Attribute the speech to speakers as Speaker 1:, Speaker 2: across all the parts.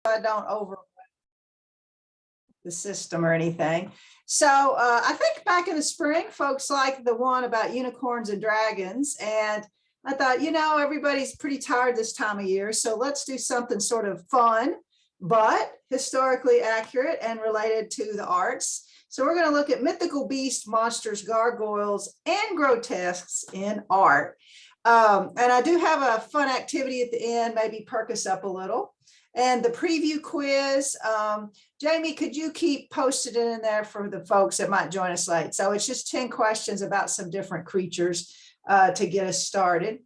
Speaker 1: I don't over the system or anything. So I think back in the spring, folks liked the one about unicorns and dragons. And I thought, you know, everybody's pretty tired this time of year. So let's do something sort of fun, but historically accurate and related to the arts. So we're going to look at mythical beasts, monsters, gargoyles, and grotesques in art. And I do have a fun activity at the end, maybe perk us up a little. And the preview quiz, Jamie, could you keep posted in there for the folks that might join us late? So it's just 10 questions about some different creatures to get us started.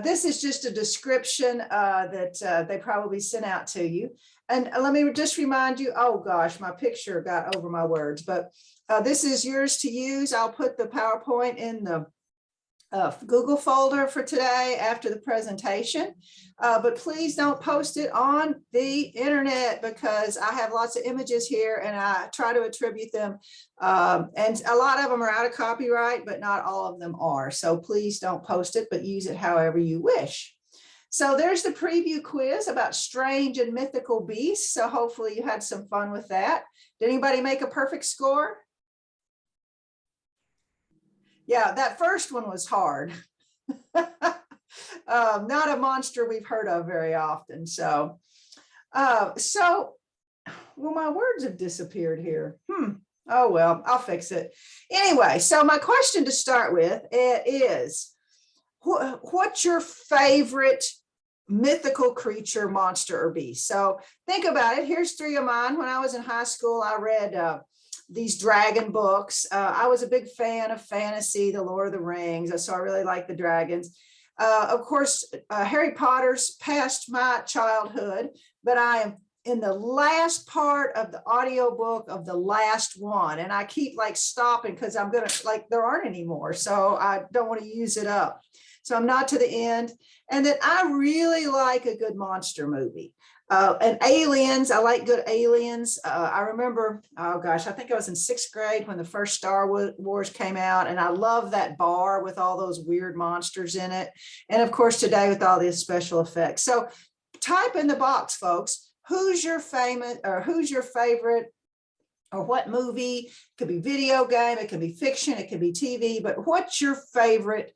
Speaker 1: This is just a description that they probably sent out to you. And let me just remind you, oh gosh, my picture got over my words, but this is yours to use. I'll put the PowerPoint in the Google folder for today after the presentation, but please don't post it on the internet because I have lots of images here and I try to attribute them, and a lot of them are out of copyright, but not all of them are. So please don't post it, but use it however you wish. So there's the preview quiz about strange and mythical beasts. So hopefully you had some fun with that. Did anybody make a perfect score? Yeah, that first one was hard. Not a monster we've heard of very often. So, well, my words have disappeared here. Oh, well, I'll fix it. Anyway, so my question to start with is, what's your favorite mythical creature, monster, or beast? So think about it. Here's 3 of mine. When I was in high school, I read these dragon books. I was a big fan of fantasy, the Lord of the Rings, so I really like the dragons. Of course, Harry Potter's past my childhood, but I am in the last part of the audiobook of the last one, and I keep like stopping because I'm gonna, like, there aren't any more, so I don't want to use it up. So I'm not to the end. And then I really like a good monster movie. And aliens, I like good aliens. I remember, oh gosh, I think I was in 6th grade when the first Star Wars came out, and I love that bar with all those weird monsters in it. And of course, today with all these special effects. So type in the box, folks, who's your favorite, or what movie? It could be video game, it could be fiction, it could be TV, but what's your favorite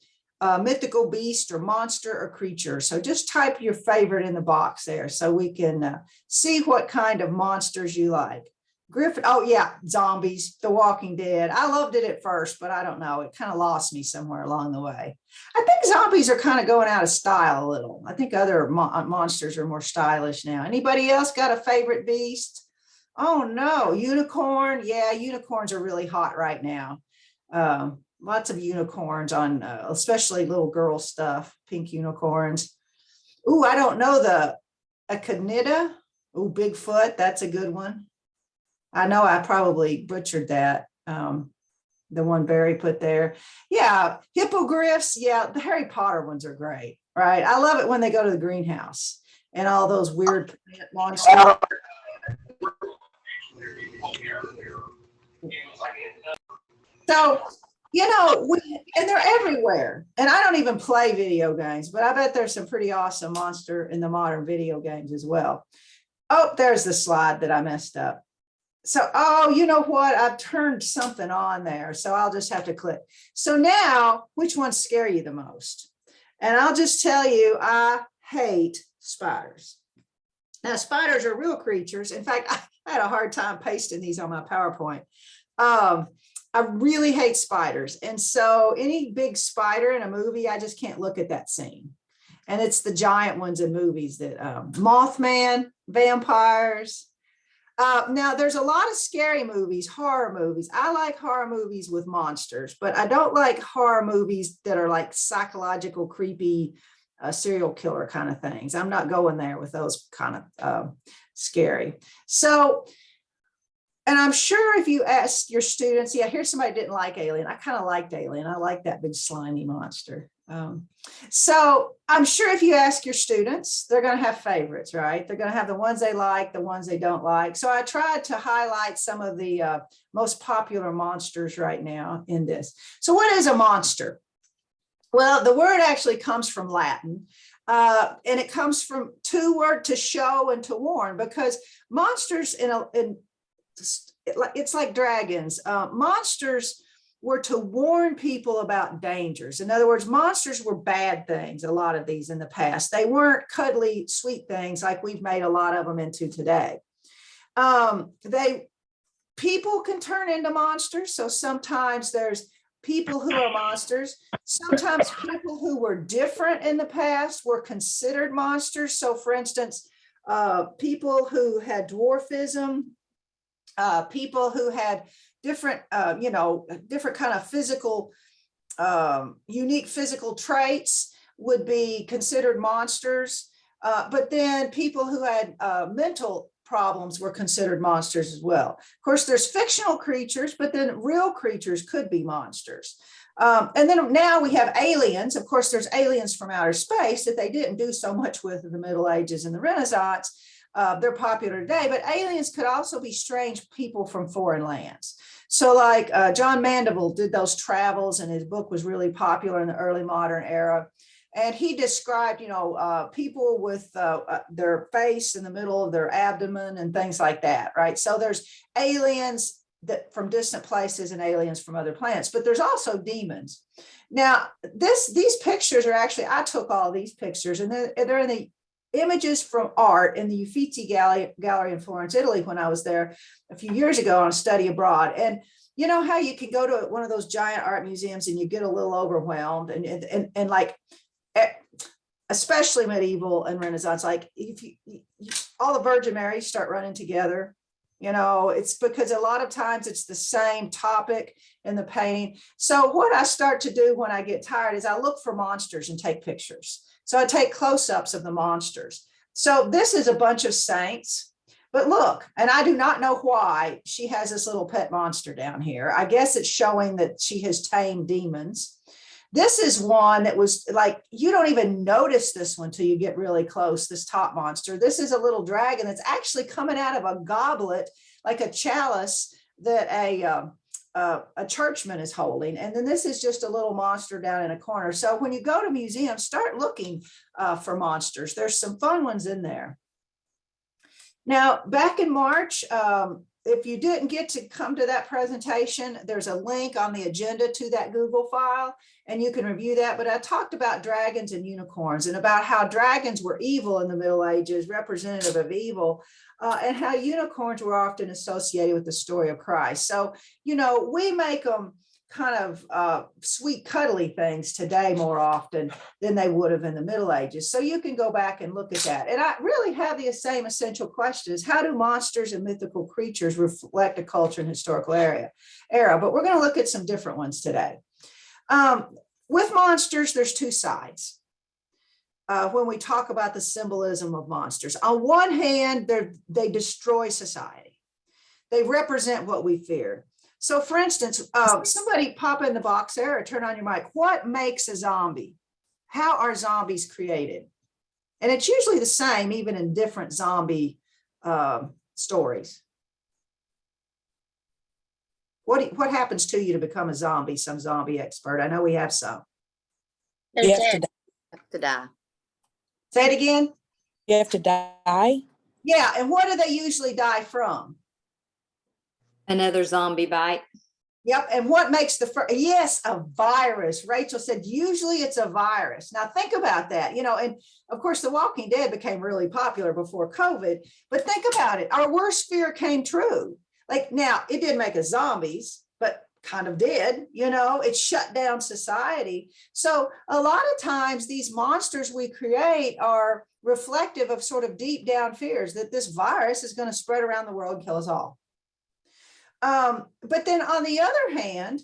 Speaker 1: mythical beast or monster or creature? So just type your favorite in the box there so we can see what kind of monsters you like. Griffin, oh yeah, zombies, The Walking Dead. I loved it at first, but I don't know, it kind of lost me somewhere along the way. I think zombies are kind of going out of style a little. I think other monsters are more stylish now. Anybody else got a favorite beast? Oh no, unicorn. Yeah, unicorns are really hot right now. Lots of unicorns on, especially little girl stuff, pink unicorns. Ooh, I don't know, the echinida. Ooh, Bigfoot, that's a good one. I know I probably butchered that, the one Barry put there. Yeah, hippogriffs. Yeah, the Harry Potter ones are great, right? I love it when they go to the greenhouse and all those weird plant monsters. So, you know, and they're everywhere. And I don't even play video games, but I bet there's some pretty awesome monster in the modern video games as well. Oh, there's the slide that I messed up. So, oh, you know what? I've turned something on there, so I'll just have to click. So now, which ones scare you the most? And I'll just tell you, I hate spiders. Now, spiders are real creatures. In fact, I had a hard time pasting these on my PowerPoint. I really hate spiders. And so any big spider in a movie, I just can't look at that scene. And it's the giant ones in movies that Mothman, vampires. Now, there's a lot of scary movies, horror movies. I like horror movies with monsters, but I don't like horror movies that are like psychological, creepy, serial killer kind of things. I'm not going there with those kind of scary. So, and I'm sure if you ask your students, yeah, here's somebody didn't like Alien. I kind of liked Alien. I like that big slimy monster. So I'm sure if you ask your students, they're going to have favorites, right? They're going to have the ones they like, the ones they don't like. So I tried to highlight some of the most popular monsters right now in this. So what is a monster? Well, the word actually comes from Latin. And it comes from two words, to show and to warn, because monsters it's like dragons. Monsters were to warn people about dangers. In other words, monsters were bad things, a lot of these in the past. They weren't cuddly, sweet things like we've made a lot of them into today. People can turn into monsters. So sometimes there's people who are monsters. Sometimes people who were different in the past were considered monsters. So for instance, people who had dwarfism, people who had different, different kind of physical, unique physical traits would be considered monsters. But then people who had mental problems were considered monsters as well. Of course, there's fictional creatures, but then real creatures could be monsters. And then now we have aliens. Of course, there's aliens from outer space that they didn't do so much with in the Middle Ages and the Renaissance. They're popular today, but aliens could also be strange people from foreign lands. So like John Mandeville did those travels, and his book was really popular in the early modern era. And he described, people with their face in the middle of their abdomen and things like that, right? So there's aliens that from distant places and aliens from other planets, but there's also demons. Now, these pictures are actually, I took all these pictures, and they're in the images from art in the Uffizi Gallery in Florence, Italy, when I was there a few years ago on a study abroad. And you know how you can go to one of those giant art museums and you get a little overwhelmed, and like, especially medieval and Renaissance, like if all the Virgin Marys start running together, it's because a lot of times it's the same topic in the painting. So what I start to do when I get tired is I look for monsters and take pictures. So I take close-ups of the monsters. So this is a bunch of saints, but look, and I do not know why she has this little pet monster down here. I guess it's showing that she has tamed demons. This is one that was like, you don't even notice this one till you get really close, this top monster. This is a little dragon that's actually coming out of a goblet, like a chalice that a churchman is holding. And then this is just a little monster down in a corner. So when you go to museums, start looking for monsters. There's some fun ones in there. Now, back in March, if you didn't get to come to that presentation, there's a link on the agenda to that Google file, and you can review that. But I talked about dragons and unicorns, and about how dragons were evil in the Middle Ages, representative of evil, and how unicorns were often associated with the story of Christ. So, we make them kind of sweet, cuddly things today more often than they would have in the Middle Ages. So you can go back and look at that. And I really have the same essential questions. How do monsters and mythical creatures reflect a culture and historical era? But we're going to look at some different ones today. With monsters, there's two sides. When we talk about the symbolism of monsters, on one hand, they destroy society. They represent what we fear. So for instance, somebody pop in the box there or turn on your mic. What makes a zombie? How are zombies created? And it's usually the same, even in different zombie stories. What happens to you to become a zombie? Some zombie expert. I know we have some.
Speaker 2: You have to die.
Speaker 1: Say it again.
Speaker 3: You have to die.
Speaker 1: Yeah, and what do they usually die from?
Speaker 2: Another zombie bite.
Speaker 1: Yep. And what makes the first? Yes, a virus. Rachel said, usually it's a virus. Now think about that, and of course, The Walking Dead became really popular before COVID, but think about it. Our worst fear came true. Like now, it didn't make us zombies, but kind of did, it shut down society. So a lot of times these monsters we create are reflective of sort of deep down fears that this virus is going to spread around the world and kill us all. But then on the other hand,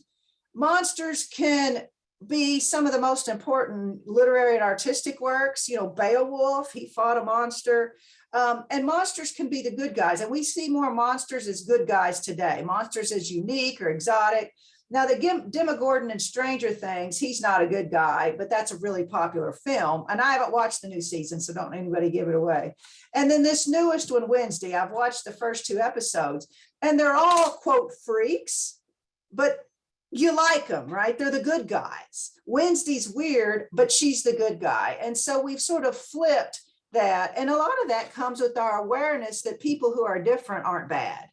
Speaker 1: monsters can be some of the most important literary and artistic works. Beowulf, he fought a monster. And monsters can be the good guys. And we see more monsters as good guys today. Monsters as unique or exotic. Now, the Demogorgon in Stranger Things, he's not a good guy, but that's a really popular film. And I haven't watched the new season, so don't anybody give it away. And then this newest one, Wednesday, I've watched the first 2 episodes, and they're all, quote, freaks, but you like them, right? They're the good guys. Wednesday's weird, but she's the good guy. And so we've sort of flipped that. And a lot of that comes with our awareness that people who are different aren't bad.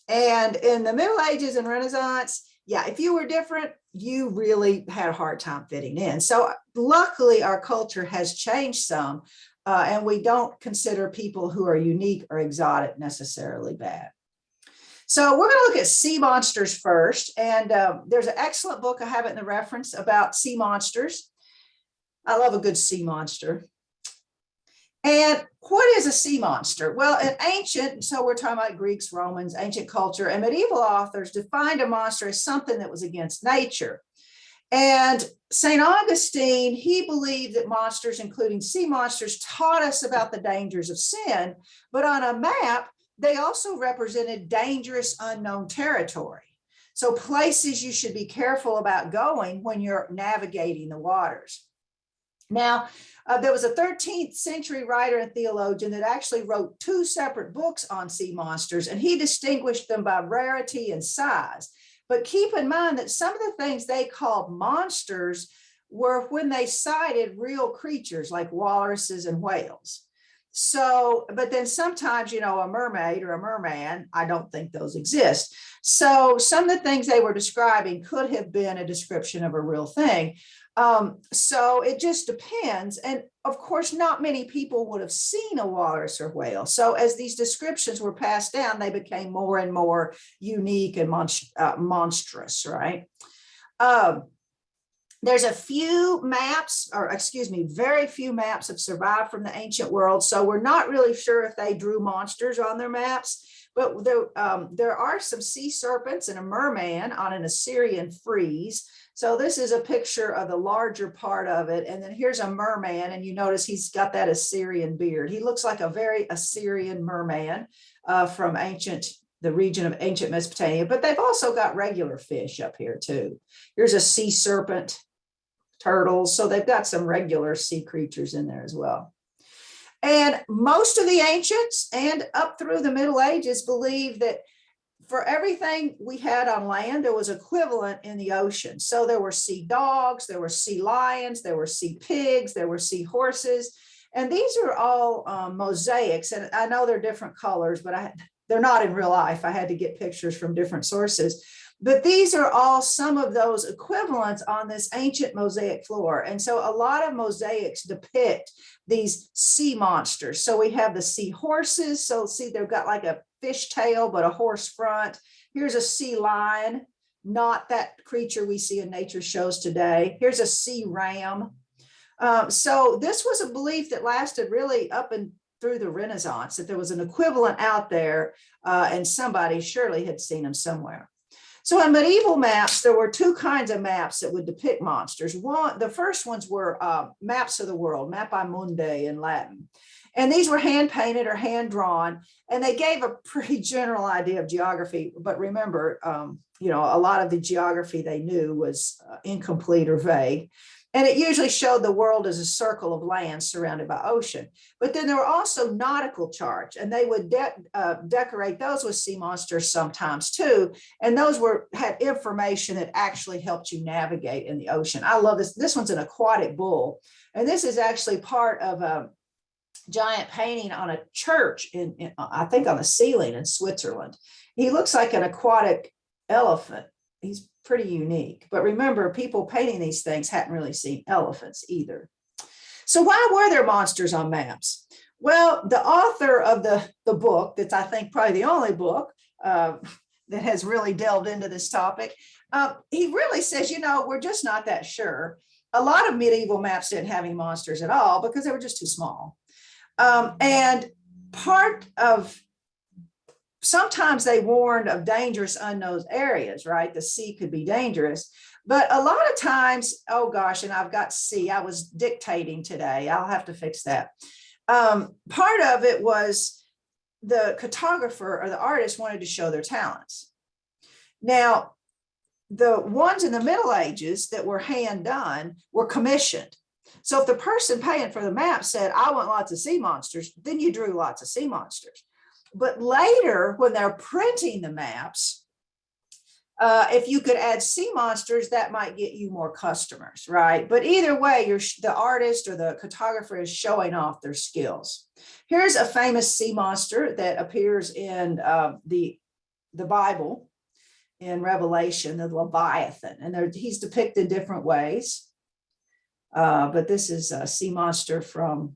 Speaker 1: And in the Middle Ages and Renaissance, yeah, if you were different, you really had a hard time fitting in. So luckily, our culture has changed some, and we don't consider people who are unique or exotic necessarily bad. So we're going to look at sea monsters first. And there's an excellent book, I have it in the reference, about sea monsters. I love a good sea monster. And what is a sea monster? Well, in ancient, so we're talking about Greeks, Romans, ancient culture, and medieval authors defined a monster as something that was against nature. And St. Augustine, he believed that monsters, including sea monsters, taught us about the dangers of sin, but on a map, they also represented dangerous unknown territory. So places you should be careful about going when you're navigating the waters. Now, there was a 13th century writer and theologian that actually wrote 2 separate books on sea monsters, and he distinguished them by rarity and size. But keep in mind that some of the things they called monsters were when they cited real creatures like walruses and whales. So, but then sometimes, you know, a mermaid or a merman, I don't think those exist. So some of the things they were describing could have been a description of a real thing. So it just depends. And of course, not many people would have seen a walrus or whale. So as these descriptions were passed down, they became more and more unique and monstrous, right? There's a few maps, or excuse me, very few maps have survived from the ancient world. So we're not really sure if they drew monsters on their maps, but there are some sea serpents and a merman on an Assyrian frieze. So this is a picture of the larger part of it. And then here's a merman, and you notice he's got that Assyrian beard. He looks like a very Assyrian merman from the region of ancient Mesopotamia, but they've also got regular fish up here too. Here's a sea serpent, turtles. So they've got some regular sea creatures in there as well. And most of the ancients and up through the Middle Ages believed that for everything we had on land, there was equivalent in the ocean. So there were sea dogs, there were sea lions, there were sea pigs, there were sea horses. And these are all mosaics. And I know they're different colors, but they're not in real life. I had to get pictures from different sources. But these are all some of those equivalents on this ancient mosaic floor. And so a lot of mosaics depict these sea monsters. So we have the sea horses. So see, they've got like a fish tail, but a horse front. Here's a sea lion, not that creature we see in nature shows today. Here's a sea ram. So this was a belief that lasted really up and through the Renaissance, that there was an equivalent out there, and somebody surely had seen them somewhere. So in medieval maps, there were 2 kinds of maps that would depict monsters. The first ones were maps of the world, mappae mundi in Latin. And these were hand painted or hand drawn, and they gave a pretty general idea of geography. But remember, you know, a lot of the geography they knew was incomplete or vague. And it usually showed the world as a circle of land surrounded by ocean. But then there were also nautical charts, and they would decorate those with sea monsters sometimes too. And those had information that actually helped you navigate in the ocean. I love this. This one's an aquatic bull. And this is actually part of a giant painting on a church I think on the ceiling in Switzerland. He looks like an aquatic elephant. He's pretty unique. But remember, people painting these things hadn't really seen elephants either. So why were there monsters on maps? Well, the author of the book, that's I think probably the only book that has really delved into this topic, he really says, you know, we're just not that sure. A lot of medieval maps didn't have any monsters at all because they were just too small. And sometimes they warned of dangerous unknown areas, right? The sea could be dangerous, but a lot of times, oh gosh, and I've got C, I was dictating today. I'll have to fix that. Part of it was the cartographer or the artist wanted to show their talents. Now, the ones in the Middle Ages that were hand done were commissioned. So if the person paying for the map said, I want lots of sea monsters, then you drew lots of sea monsters. But later, when they're printing the maps, If you could add sea monsters, that might get you more customers, right? But either way, the artist or the cartographer is showing off their skills. Here's a famous sea monster that appears in the Bible, in Revelation, the Leviathan, and he's depicted different ways. But this is a sea monster from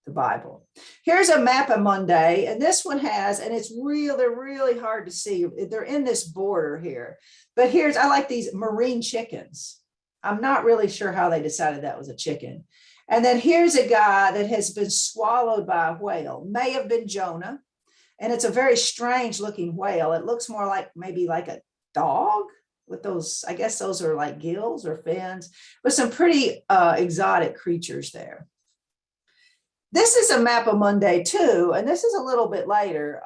Speaker 1: the Bible. Here's a Mappamundi, and this one has, and they're really hard to see. They're in this border here. But I like these marine chickens. I'm not really sure how they decided that was a chicken. And then here's a guy that has been swallowed by a whale, may have been Jonah. And it's a very strange looking whale. It looks more like maybe like a dog with those, I guess those are like gills or fins, but some pretty exotic creatures there. This is a Mappamundi too, and this is a little bit later.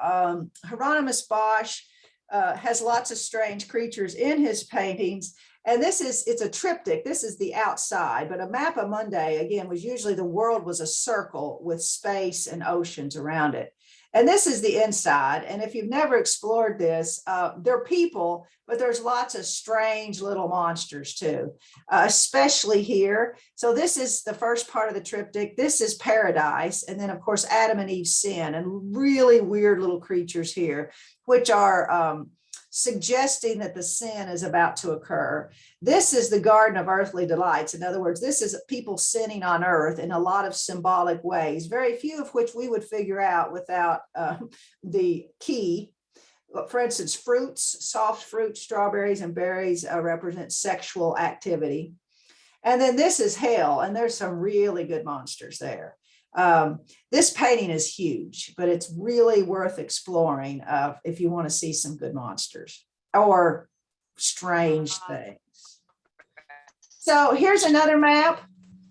Speaker 1: Hieronymus Bosch has lots of strange creatures in his paintings. And it's a triptych. This is the outside, but a Mappamundi, again, was usually the world was a circle with space and oceans around it. And this is the inside. And if you've never explored this, they're people, but there's lots of strange little monsters too, especially here. So this is the first part of the triptych. This is paradise. And then of course, Adam and Eve's sin, and really weird little creatures here, which are suggesting that the sin is about to occur. This is the Garden of Earthly Delights. In other words, this is people sinning on earth in a lot of symbolic ways, very few of which we would figure out without the key. For instance, fruits, soft fruits, strawberries and berries represent sexual activity. And then this is hell, and there's some really good monsters there. This painting is huge, but it's really worth exploring if you want to see some good monsters or strange things. So here's another map,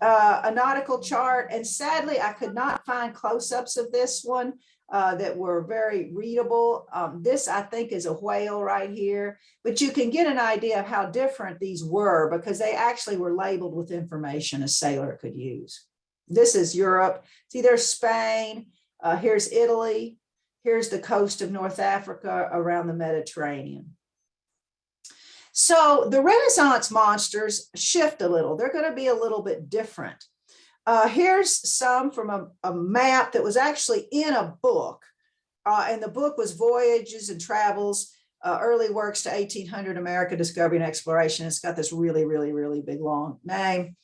Speaker 1: a nautical chart, and sadly I could not find close-ups of this one that were very readable. This I think is a whale right here, but you can get an idea of how different these were because they actually were labeled with information a sailor could use. This is Europe. See, there's Spain. Here's Italy. Here's the coast of North Africa around the Mediterranean. So the Renaissance monsters shift a little. They're going to be a little bit different. Here's some from a map that was actually in a book. And the book was Voyages and Travels, Early Works to 1800 America Discovery and Exploration. It's got this really, really, really big long name.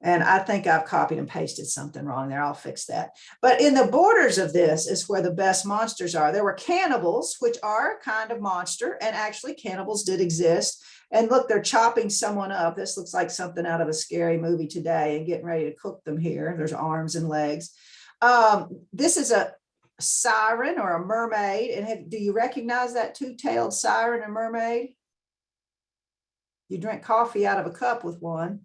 Speaker 1: And I think I've copied and pasted something wrong there. I'll fix that. But in the borders of this is where the best monsters are. There were cannibals, which are a kind of monster. And actually cannibals did exist. And look, they're chopping someone up. This looks like something out of a scary movie today and getting ready to cook them here. There's arms and legs. This is a siren or a mermaid. And do you recognize that two-tailed siren and mermaid? You drink coffee out of a cup with one.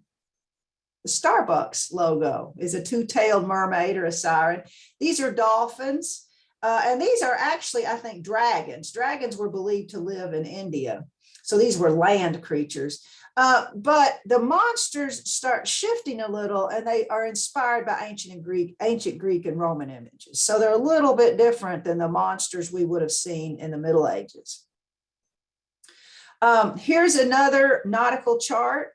Speaker 1: The Starbucks logo is a two-tailed mermaid or a siren. These are dolphins. And these are actually, I think, dragons. Dragons were believed to live in India. So these were land creatures. But the monsters start shifting a little, and they are inspired by ancient Greek and Roman images. So they're a little bit different than the monsters we would have seen in the Middle Ages. Here's another nautical chart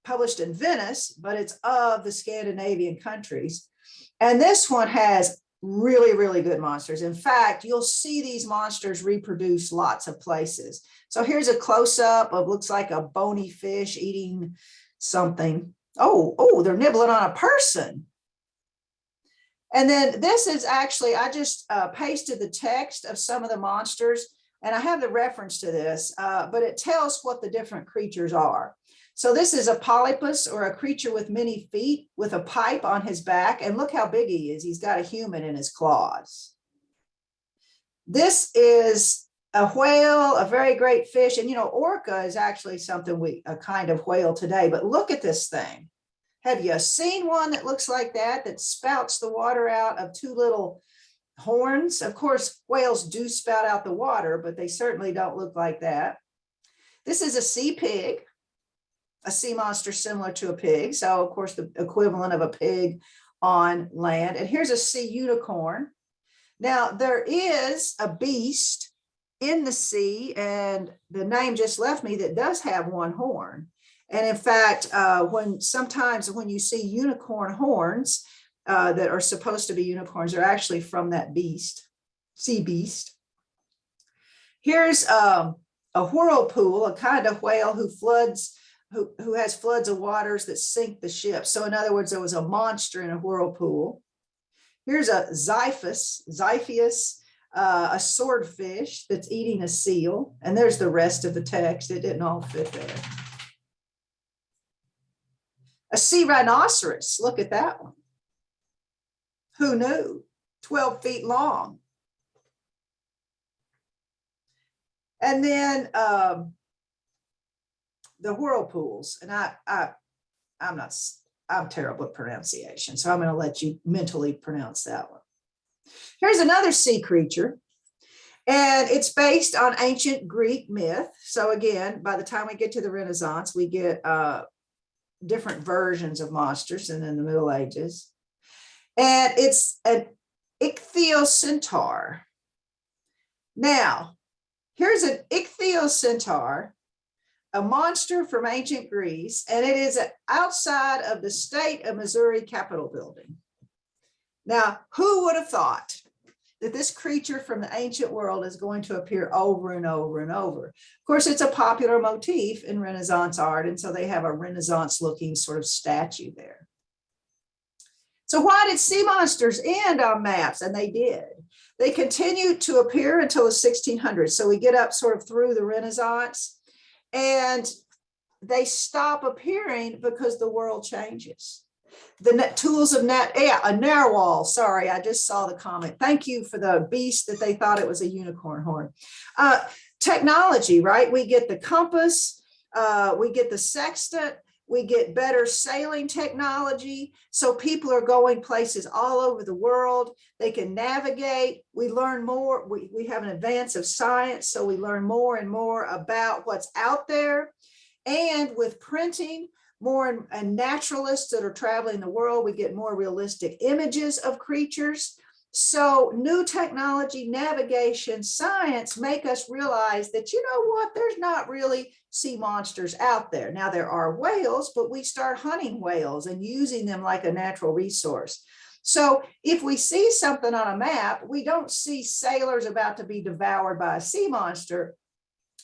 Speaker 1: published in Venice, but it's of the Scandinavian countries. And this one has really, really good monsters. In fact, you'll see these monsters reproduce lots of places. So here's a close-up of looks like a bony fish eating something. Oh, they're nibbling on a person. And then this is actually, I just pasted the text of some of the monsters, and I have the reference to this, but it tells what the different creatures are. So this is a polypus, or a creature with many feet with a pipe on his back. And look how big he is. He's got a human in his claws. This is a whale, a very great fish. And, orca is actually something a kind of whale today. But look at this thing. Have you seen one that looks like that spouts the water out of two little horns? Of course, whales do spout out the water, but they certainly don't look like that. This is a sea pig. A sea monster similar to a pig. So of course the equivalent of a pig on land. And here's a sea unicorn. Now there is a beast in the sea, and the name just left me, that does have one horn. And in fact, sometimes when you see unicorn horns that are supposed to be unicorns, are actually from that beast, sea beast. Here's a whirlpool, a kind of whale who has floods of waters that sink the ship. So in other words, there was a monster in a whirlpool. Here's a Xiphias, a swordfish that's eating a seal. And there's the rest of the text. It didn't all fit there. A sea rhinoceros, look at that one. Who knew? 12 feet long. And then the whirlpools, and I'm terrible at pronunciation, so I'm going to let you mentally pronounce that one. Here's another sea creature, and it's based on ancient Greek myth. So again, by the time we get to the Renaissance, we get different versions of monsters than in the Middle Ages. And it's an ichthyocentaur. Now, here's an ichthyocentaur, a monster from ancient Greece, and it is outside of the state of Missouri Capitol building. Now, who would have thought that this creature from the ancient world is going to appear over and over and over? Of course, it's a popular motif in Renaissance art, and so they have a Renaissance-looking sort of statue there. So why did sea monsters end on maps? And they did. They continued to appear until the 1600s. So we get up sort of through the Renaissance, and they stop appearing because the world changes. The tools of a narwhal. Sorry, I just saw the comment. Thank you for the beast that they thought it was a unicorn horn. Technology, right? We get the compass, we get the sextant, we get better sailing technology. So people are going places all over the world. They can navigate. We learn more. We have an advance of science. So we learn more and more about what's out there. And with printing, and naturalists that are traveling the world, we get more realistic images of creatures. So new technology, navigation, science make us realize that, you know what, there's not really sea monsters out there. Now there are whales, but we start hunting whales and using them like a natural resource. So if we see something on a map, we don't see sailors about to be devoured by a sea monster.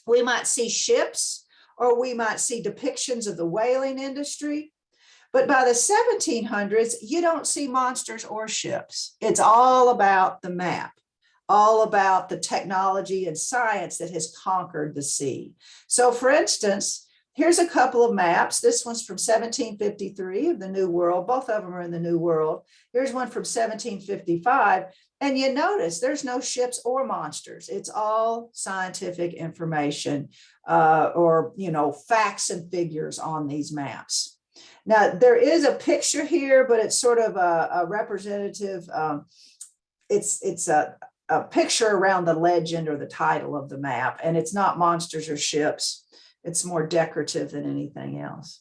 Speaker 1: We might see ships, or we might see depictions of the whaling industry. But by the 1700s, you don't see monsters or ships. It's all about the map, all about the technology and science that has conquered the sea. So for instance, here's a couple of maps. This one's from 1753 of the New World. Both of them are in the New World. Here's one from 1755. And you notice there's no ships or monsters. It's all scientific information or, facts and figures on these maps. Now, there is a picture here, but it's sort of a representative. It's a picture around the legend or the title of the map, and it's not monsters or ships. It's more decorative than anything else.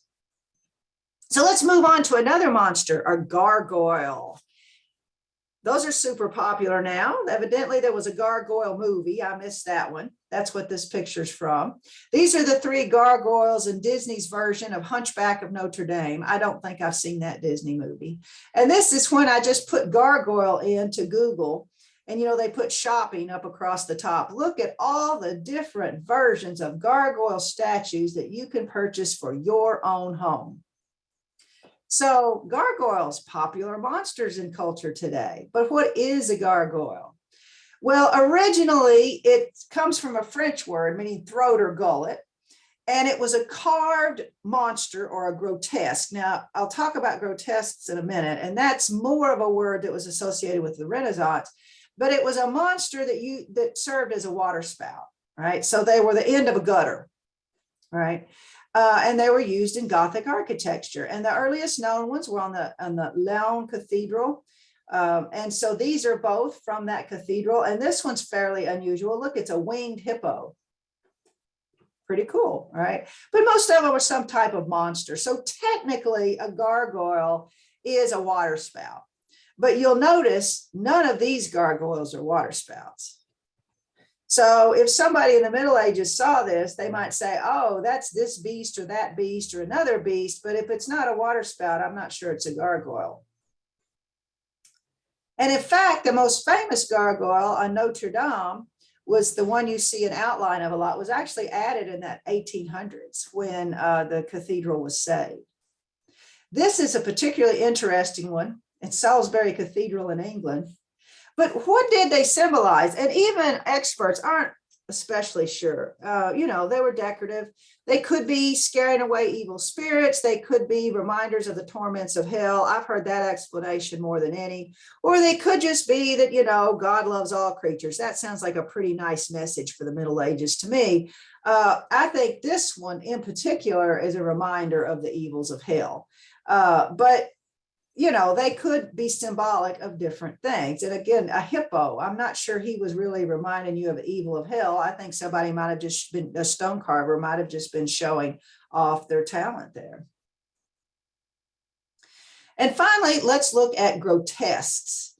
Speaker 1: So let's move on to another monster, a gargoyle. Those are super popular now. Evidently, there was a gargoyle movie. I missed that one. That's what this picture's from. These are the three gargoyles in Disney's version of Hunchback of Notre Dame. I don't think I've seen that Disney movie. And this is when I just put gargoyle into Google, and they put shopping up across the top. Look at all the different versions of gargoyle statues that you can purchase for your own home. So gargoyles, popular monsters in culture today. But what is a gargoyle? Well, originally it comes from a French word meaning throat or gullet, and it was a carved monster or a grotesque. Now, I'll talk about grotesques in a minute, and that's more of a word that was associated with the Renaissance, but it was a monster that served as a water spout, right? So they were the end of a gutter, right? And they were used in Gothic architecture. And the earliest known ones were on the Laon Cathedral. And so these are both from that cathedral. And this one's fairly unusual. Look, it's a winged hippo. Pretty cool, right? But most of them are some type of monster. So technically, a gargoyle is a water spout. But you'll notice none of these gargoyles are water spouts. So if somebody in the Middle Ages saw this, they might say, oh, that's this beast or that beast or another beast. But if it's not a water spout, I'm not sure it's a gargoyle. And in fact, the most famous gargoyle on Notre Dame was the one you see an outline of a lot, was actually added in that 1800s when the cathedral was saved. This is a particularly interesting one. It's Salisbury Cathedral in England. But what did they symbolize? And even experts aren't especially sure. You know, they were decorative. They could be scaring away evil spirits. They could be reminders of the torments of hell. I've heard that explanation more than any. Or they could just be that, you know, God loves all creatures. That sounds like a pretty nice message for the Middle Ages to me. I think this one in particular is a reminder of the evils of hell. But you know, they could be symbolic of different things. And again, a hippo, I'm not sure he was really reminding you of the evil of hell. I think somebody might have just been, a stone carver might have just been showing off their talent there. And finally, let's look at grotesques.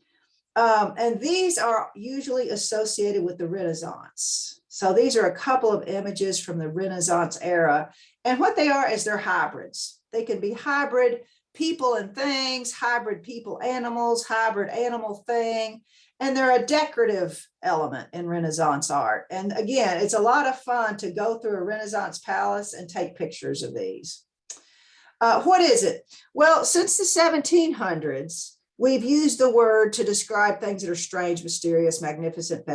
Speaker 1: And these are usually associated with the Renaissance. So these are a couple of images from the Renaissance era. And what they are is they're hybrids. They can be hybrid people and things, hybrid people, animals, hybrid animal thing. And they're a decorative element in Renaissance art. And again, it's a lot of fun to go through a Renaissance palace and take pictures of these. What is it? Well, since the 1700s, we've used the word to describe things that are strange, mysterious, magnificent,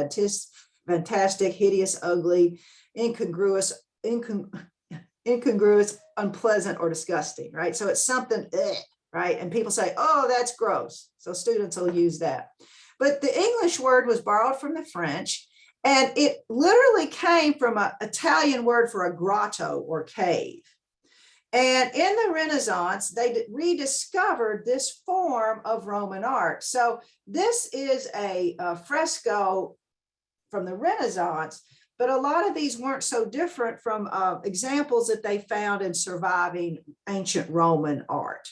Speaker 1: fantastic, hideous, ugly, incongruous, unpleasant, or disgusting, right? So it's something, right? And people say, oh, that's gross. So students will use that. But the English word was borrowed from the French, and it literally came from an Italian word for a grotto or cave. And in the Renaissance, they rediscovered this form of Roman art. So this is a fresco from the Renaissance, but a lot of these weren't so different from examples that they found in surviving ancient Roman art.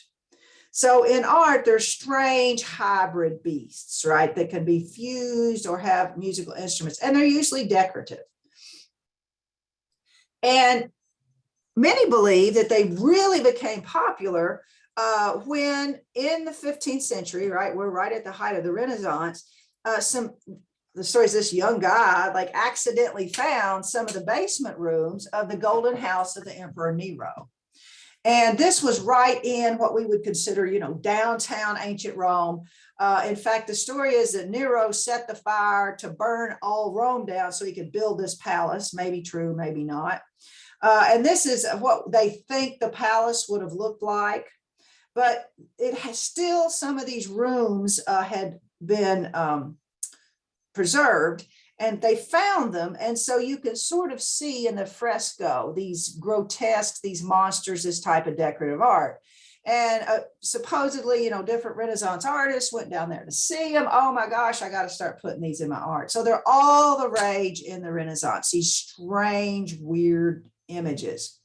Speaker 1: So in art, there's strange hybrid beasts, right, that can be fused or have musical instruments, and they're usually decorative. And many believe that they really became popular when in the 15th century, right, we're right at the height of the Renaissance, the story is this young guy like accidentally found some of the basement rooms of the golden house of the Emperor Nero. And this was right in what we would consider, you know, downtown ancient Rome. In fact, the story is that Nero set the fire to burn all Rome down so he could build this palace. Maybe true, maybe not. And this is what they think the palace would have looked like. But it has still, some of these rooms had been preserved, and they found them. And so you can sort of see in the fresco these grotesques, these monsters, this type of decorative art. And supposedly, you know, different Renaissance artists went down there to see them. Oh my gosh, I got to start putting these in my art. So they're all the rage in the Renaissance, these strange, weird images.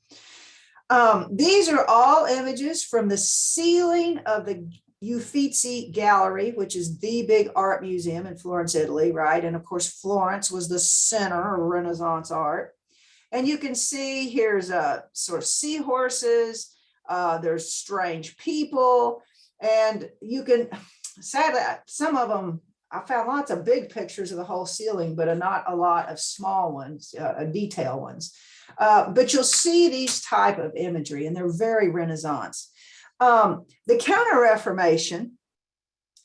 Speaker 1: These are all images from the ceiling of the Uffizi Gallery, which is the big art museum in Florence, Italy, right? And of course, Florence was the center of Renaissance art. And you can see here's sort of seahorses, there's strange people, and you can, sadly, some of them, I found lots of big pictures of the whole ceiling, but not a lot of small ones, detail ones. But you'll see these type of imagery, and they're very Renaissance. The Counter-Reformation,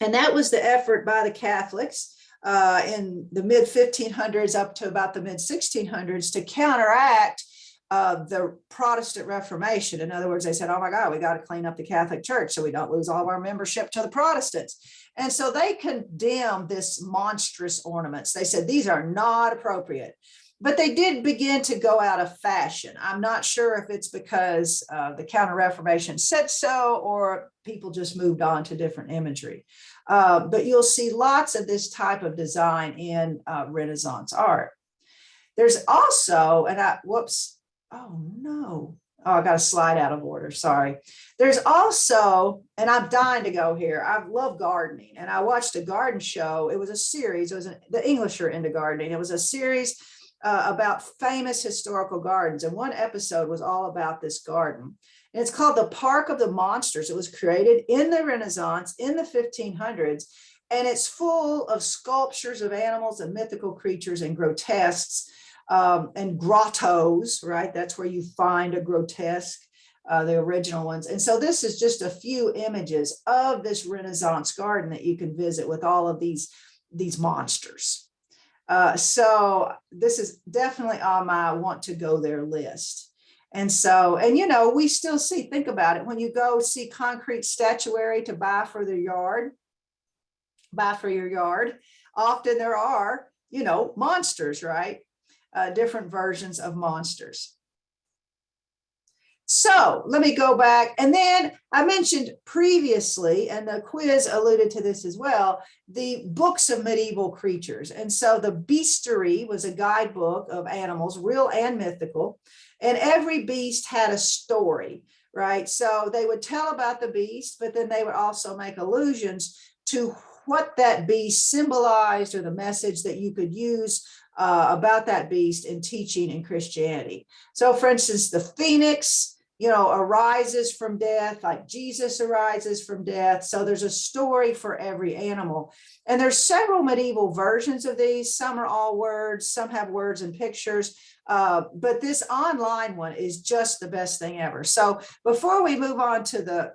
Speaker 1: and that was the effort by the Catholics in the mid-1500s up to about the mid-1600s to counteract the Protestant Reformation. In other words, they said, oh my God, we got to clean up the Catholic Church so we don't lose all of our membership to the Protestants. And so they condemned this monstrous ornaments. They said, these are not appropriate. But they did begin to go out of fashion. I'm not sure if it's because the Counter-Reformation said so, or people just moved on to different imagery. But you'll see lots of this type of design in Renaissance art. There's also, and oh no, Oh, I got to slide out of order. Sorry. There's also, and I'm dying to go here. I love gardening, and I watched a garden show. It was a series. The English are into gardening. It was a series about famous historical gardens, and one episode was all about this garden. And it's called the Park of the Monsters. It was created in the Renaissance in the 1500s, and it's full of sculptures of animals and mythical creatures and grotesques. And grottos, right? That's where you find a grotesque, the original ones. And so this is just a few images of this Renaissance garden that you can visit with all of these monsters. So this is definitely on my want to go there list. And so, and you know, we still see, think about it, when you go see concrete statuary to buy for your yard, often there are, you know, monsters, right? Different versions of monsters. So let me go back. And then I mentioned previously, and the quiz alluded to this as well, the books of medieval creatures. And so the Bestiary was a guidebook of animals, real and mythical. And every beast had a story, right? So they would tell about the beast, but then they would also make allusions to what that beast symbolized or the message that you could use about that beast in teaching in Christianity. So for instance, the phoenix, you know, arises from death, like Jesus arises from death. So there's a story for every animal. And there's several medieval versions of these. Some are all words, some have words and pictures. But this online one is just the best thing ever. So before we move on to the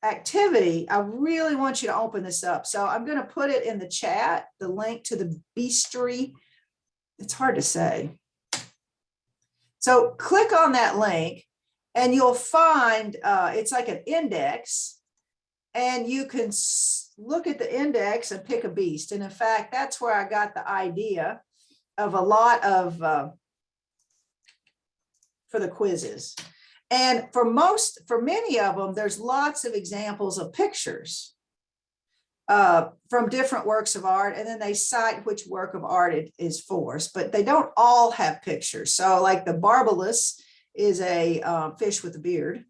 Speaker 1: activity, I really want you to open this up. So I'm going to put it in the chat, the link to the Bestiary. It's hard to say. So click on that link and you'll find it's like an index, and you can look at the index and pick a beast. And in fact, that's where I got the idea of a lot of for the quizzes. And for many of them, there's lots of examples of pictures from different works of art, and then they cite which work of art it is for, but they don't all have pictures. So like the Barbalus is a fish with a beard.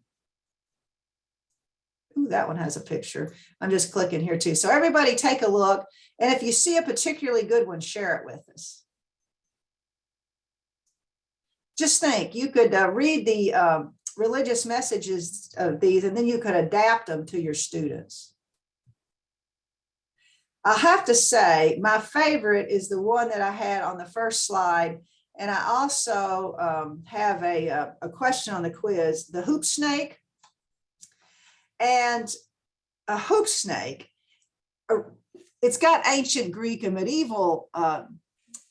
Speaker 1: Ooh, that one has a picture. I'm just clicking here too. So everybody take a look, and if you see a particularly good one, share it with us. Just think, you could read the religious messages of these, and then you could adapt them to your students. I have to say, my favorite is the one that I had on the first slide. And I also have a question on the quiz, the hoop snake. And a hoop snake, it's got ancient Greek and medieval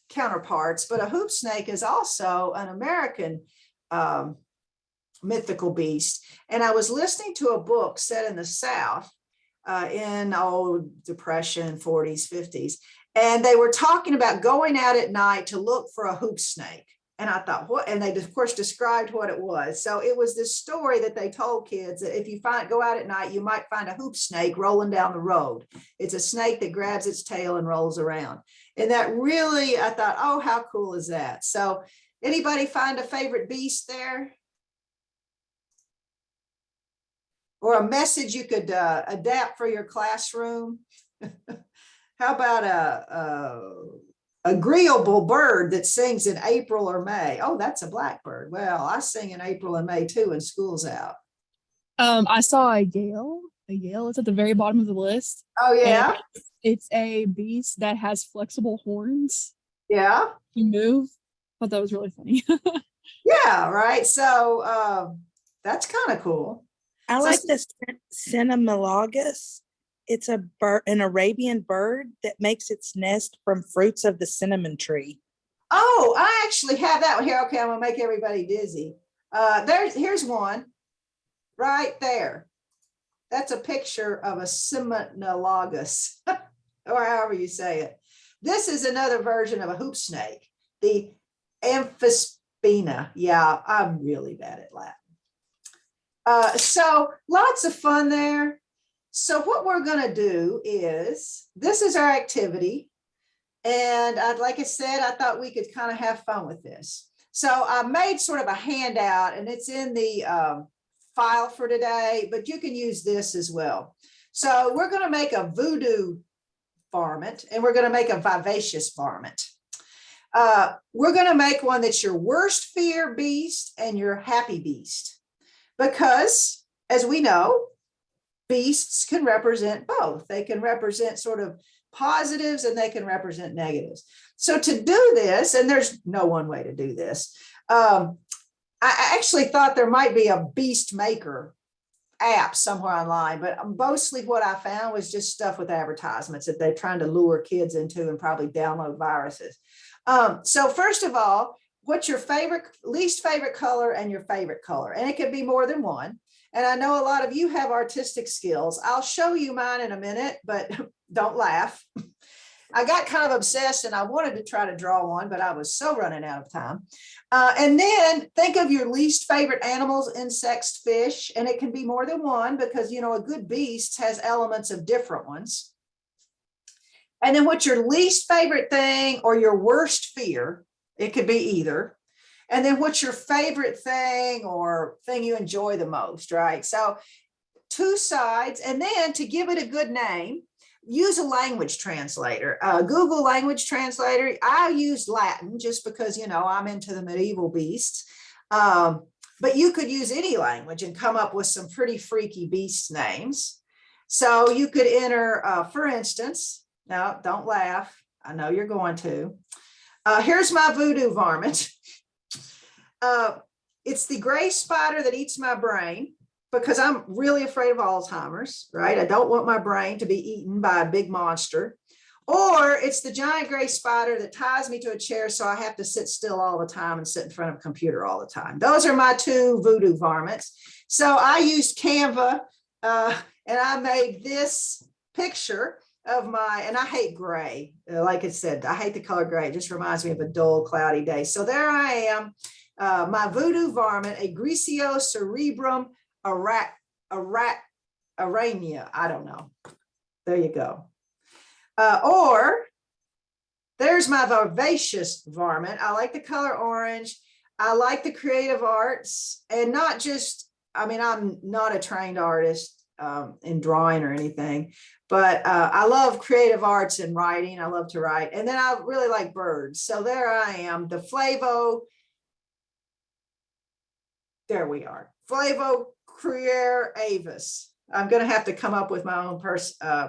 Speaker 1: counterparts, but a hoop snake is also an American mythical beast. And I was listening to a book set in the South in old Depression, 40s, 50s. And they were talking about going out at night to look for a hoop snake. And I thought, what? And they, of course, described what it was. So it was this story that they told kids that if you go out at night, you might find a hoop snake rolling down the road. It's a snake that grabs its tail and rolls around. And that really, I thought, oh, how cool is that? So anybody find a favorite beast there? Or a message you could adapt for your classroom? How about a agreeable bird that sings in April or May? Oh, that's a blackbird. Well, I sing in April and May too, when school's out.
Speaker 4: I saw a Yale. A Yale is at the very bottom of the list.
Speaker 1: Oh yeah,
Speaker 4: it's a beast that has flexible horns.
Speaker 1: Yeah,
Speaker 4: You move. I thought that was really funny.
Speaker 1: Yeah, right. So that's kind of cool.
Speaker 3: I
Speaker 1: So-
Speaker 3: like the Cynomologus. It's a bird, an Arabian bird that makes its nest from fruits of the cinnamon tree.
Speaker 1: Oh, I actually have that one here. Okay, I'm gonna make everybody dizzy. Here's one right there. That's a picture of a Cynomologus, or however you say it. This is another version of a hoop snake, the Amphispina. Yeah, I'm really bad at Latin. So lots of fun there. So what we're going to do is, this is our activity. And like I said, I thought we could kind of have fun with this. So I made sort of a handout, and it's in the file for today, but you can use this as well. So we're going to make a voodoo varmint, and we're going to make a vivacious varmint. We're going to make one that's your worst fear beast and your happy beast, because as we know, beasts can represent both. They can represent sort of positives and they can represent negatives. So to do this, and there's no one way to do this, I actually thought there might be a beast maker app somewhere online, but mostly what I found was just stuff with advertisements that they're trying to lure kids into and probably download viruses. So first of all, what's your least favorite color and your favorite color? And it could be more than one. And I know a lot of you have artistic skills. I'll show you mine in a minute, but don't laugh. I got kind of obsessed and I wanted to try to draw one, but I was so running out of time. And then think of your least favorite animals, insects, fish, and it can be more than one because, you know, a good beast has elements of different ones. And then what's your least favorite thing or your worst fear? It could be either. And then what's your favorite thing or thing you enjoy the most, right? So two sides. And then to give it a good name, use a language translator. Google language translator. I used Latin just because, you know, I'm into the medieval beasts. But you could use any language and come up with some pretty freaky beast names. So you could enter, for instance, now don't laugh. I know you're going to. Here's my voodoo varmint. It's the gray spider that eats my brain, because I'm really afraid of Alzheimer's, right? I don't want my brain to be eaten by a big monster. Or it's the giant gray spider that ties me to a chair so I have to sit still all the time and sit in front of a computer all the time. Those are my two voodoo varmints. So I used Canva and I made this picture of and I hate gray. Like I said, I hate the color gray. It just reminds me of a dull, cloudy day. So there I am, my voodoo varmint, a Grisio cerebrum arania. I don't know. There you go. Or there's my vivacious varmint. I like the color orange. I like the creative arts, and not just, I mean, I'm not a trained artist in drawing or anything, but I love creative arts and writing. I love to write. And then I really like birds. So there I am, the there we are. Flavo Crier Avis. I'm going to have to come up with my own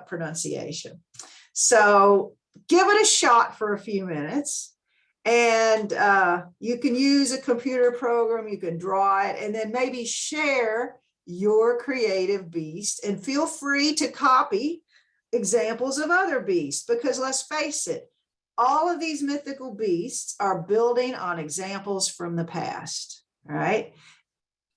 Speaker 1: pronunciation. So give it a shot for a few minutes, and you can use a computer program, you can draw it, and then maybe share your creative beast, and feel free to copy examples of other beasts, because let's face it, all of these mythical beasts are building on examples from the past, right?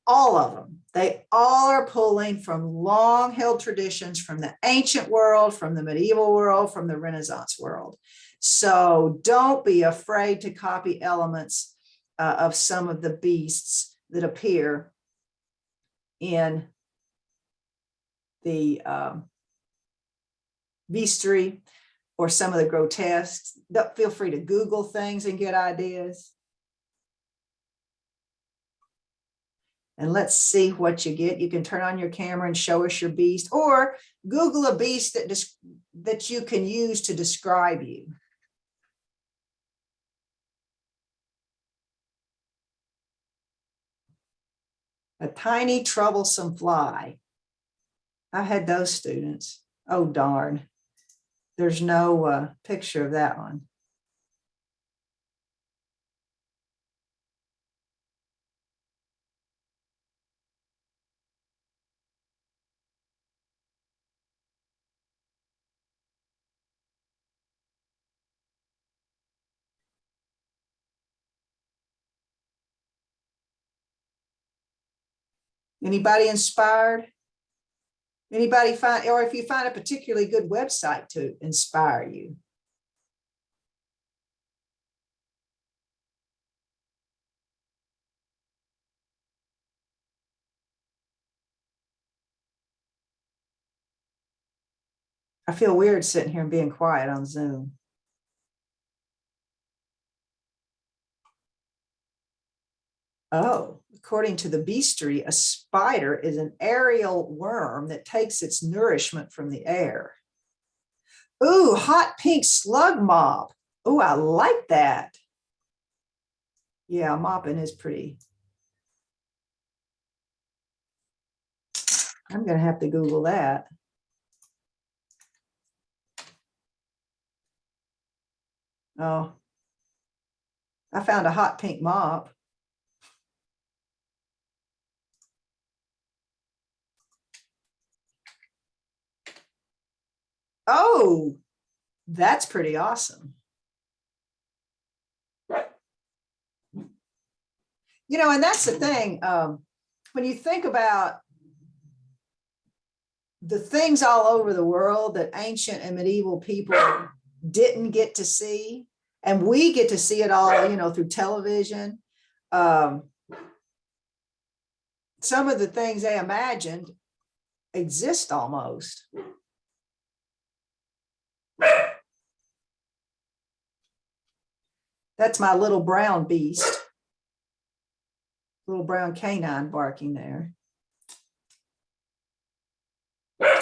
Speaker 1: All of them. They all are pulling from long held traditions from the ancient world, from the medieval world, from the Renaissance world. So don't be afraid to copy elements of some of the beasts that appear in the bestiary or some of the grotesques. Feel free to Google things and get ideas. And let's see what you get. You can turn on your camera and show us your beast, or Google a beast that you can use to describe you. A tiny troublesome fly. I had those students. Oh, darn. There's no picture of that one. Anybody inspired? Anybody find, or if you find a particularly good website to inspire you? I feel weird sitting here and being quiet on Zoom. Oh, according to the bestiary, a spider is an aerial worm that takes its nourishment from the air. Ooh, hot pink slug mop. Ooh, I like that. Yeah, mopping is pretty. I'm going to have to Google that. Oh, I found a hot pink mop. Oh, that's pretty awesome. You know, and that's the thing. When you think about the things all over the world that ancient and medieval people didn't get to see, and we get to see it all, you know, through television. Some of the things they imagined exist almost. That's my little brown beast. Little brown canine barking there. Ruby.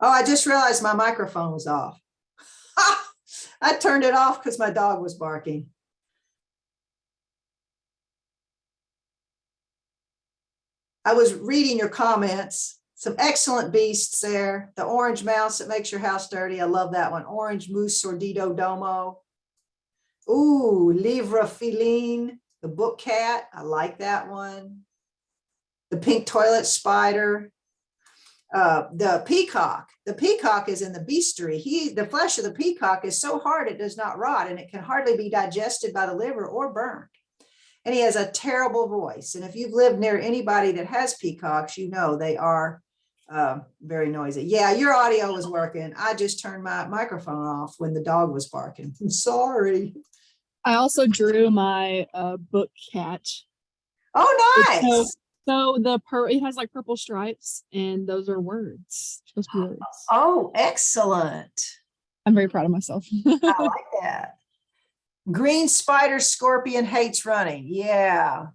Speaker 1: Oh, I just realized my microphone was off. I turned it off because my dog was barking. I was reading your comments. Some excellent beasts there. The orange mouse that makes your house dirty. I love that one. Orange moose sordido domo. Ooh, livre feline, the book cat. I like that one. The pink toilet spider. The peacock. The peacock is in the bestiary. The flesh of the peacock is so hard it does not rot, and it can hardly be digested by the liver or burned. And he has a terrible voice. And if you've lived near anybody that has peacocks, you know they are very noisy. Yeah, your audio was working. I just turned my microphone off when the dog was barking. I'm sorry.
Speaker 4: I also drew my book cat.
Speaker 1: Oh, nice.
Speaker 4: So it has like purple stripes, and those are words. Supposed to be words.
Speaker 1: Oh, excellent.
Speaker 4: I'm very proud of myself.
Speaker 1: I like that. Green spider scorpion hates running. Yeah.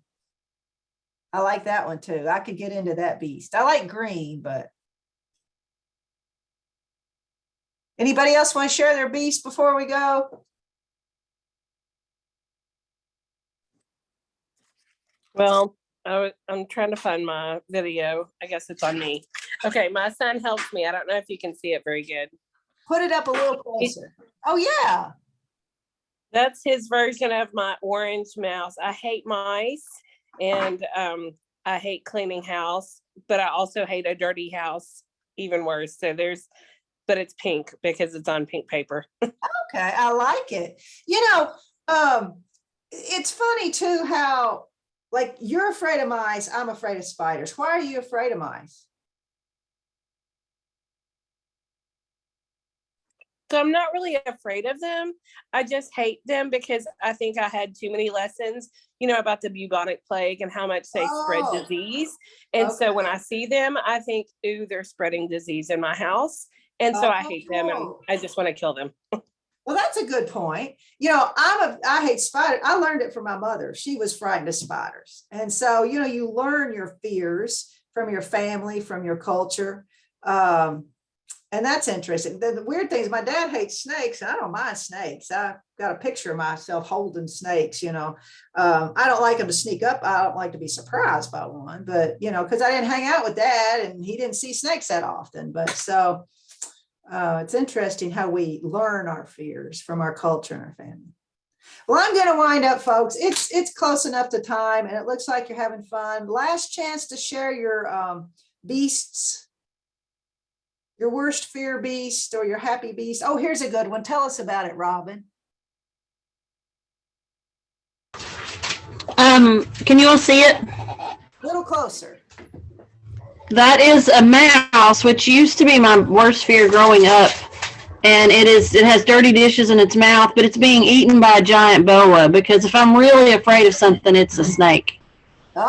Speaker 1: I like that one too. I could get into that beast. I like green, but anybody else want to share their beast before we go?
Speaker 5: Well, I'm trying to find my video. I guess it's on me. Okay, my son helps me. I don't know if you can see it very good.
Speaker 1: Put it up a little closer. Oh, yeah.
Speaker 5: That's his version of my orange mouse. I hate mice, and I hate cleaning house, but I also hate a dirty house even worse. So but it's pink because it's on pink paper.
Speaker 1: Okay, I like it. It's funny too how, like, you're afraid of mice, I'm afraid of spiders. Why are you afraid of mice?
Speaker 5: So I'm not really afraid of them. I just hate them because I think I had too many lessons, about the bubonic plague and how much they spread disease. And so when I see them, I think, ooh, they're spreading disease in my house. And so I hate them, and I just want to kill them.
Speaker 1: Well, that's a good point. I hate spiders. I learned it from my mother. She was frightened of spiders. And so, you learn your fears from your family, from your culture. And that's interesting. The weird thing is my dad hates snakes, and I don't mind snakes. I got a picture of myself holding snakes, I don't like them to sneak up. I don't like to be surprised by one, but, because I didn't hang out with dad and he didn't see snakes that often. But so it's interesting how we learn our fears from our culture and our family. Well, I'm going to wind up, folks. It's close enough to time, and it looks like you're having fun. Last chance to share your beasts, your worst fear beast or your happy beast. Oh, here's a good one. Tell us about it, Robin.
Speaker 6: Can you all see it?
Speaker 1: A little closer.
Speaker 6: That is a mouse, which used to be my worst fear growing up. And it has dirty dishes in its mouth, but it's being eaten by a giant boa, because if I'm really afraid of something, it's a snake.
Speaker 1: Oh,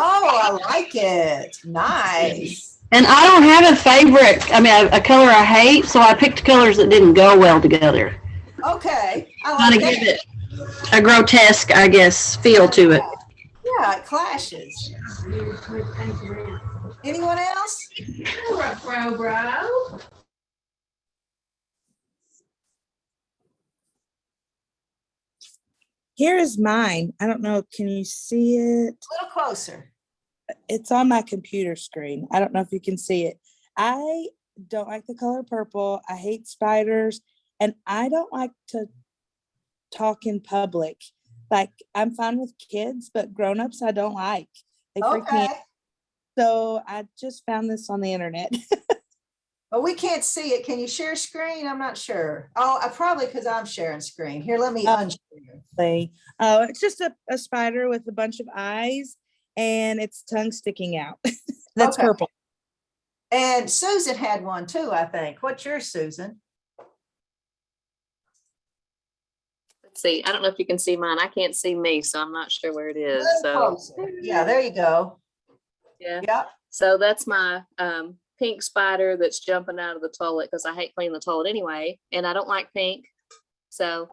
Speaker 1: I like it. Nice.
Speaker 6: And I don't have a favorite, a color I hate, so I picked colors that didn't go well together.
Speaker 1: Okay. I
Speaker 6: Trying
Speaker 1: like
Speaker 6: to give it a grotesque, I guess, feel to it.
Speaker 1: Yeah, it clashes. Anyone else?
Speaker 7: Bro.
Speaker 3: Here is mine. I don't know. Can you see it?
Speaker 1: A little closer.
Speaker 3: It's on my computer screen. I don't know if you can see it. I don't like the color purple. I hate spiders, and I don't like to talk in public. Like, I'm fine with kids, but grown-ups I don't like. They freak me out. So I just found this on the internet.
Speaker 1: Well, we can't see it. Can you share screen? I'm not sure. Oh, probably because I'm sharing screen. Here, let me unshare.
Speaker 3: It's just a spider with a bunch of eyes and its tongue sticking out. That's
Speaker 1: Okay.
Speaker 3: purple.
Speaker 1: And Susan had one too, I think. What's yours, Susan?
Speaker 2: Let's see. I don't know if you can see mine. I can't see me, so I'm not sure where it is. So
Speaker 1: Yeah, there you go.
Speaker 2: yeah.
Speaker 1: Yep.
Speaker 2: So that's my pink spider that's jumping out of the toilet, because I hate cleaning the toilet anyway, and I don't like pink. So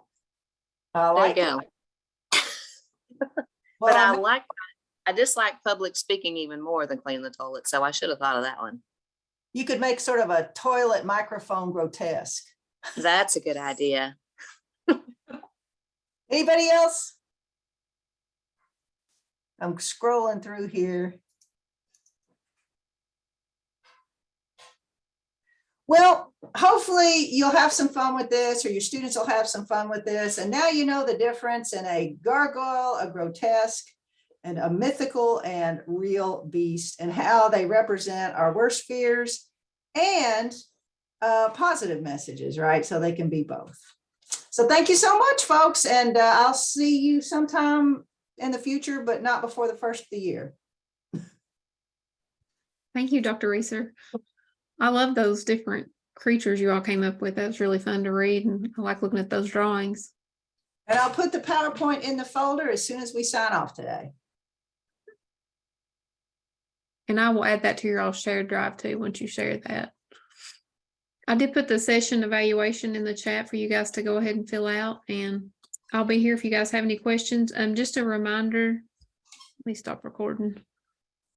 Speaker 2: there you go. But I dislike public speaking even more than cleaning the toilet. So I should have thought of that one.
Speaker 1: You could make sort of a toilet microphone grotesque.
Speaker 2: That's a good idea.
Speaker 1: Anybody else? I'm scrolling through here. Well, hopefully you'll have some fun with this, or your students will have some fun with this. And now you know the difference in a gargoyle, a grotesque, and a mythical and real beast, and how they represent our worst fears and positive messages, right? So they can be both. So thank you so much, folks. And I'll see you sometime in the future, but not before the first of the year.
Speaker 7: Thank you, Dr. Reeser. I love those different creatures you all came up with. That was really fun to read, and I like looking at those drawings.
Speaker 1: And I'll put the PowerPoint in the folder as soon as we sign off today.
Speaker 7: And I will add that to your all shared drive too, once you share that. I did put the session evaluation in the chat for you guys to go ahead and fill out, and I'll be here if you guys have any questions. Just a reminder, let me stop recording.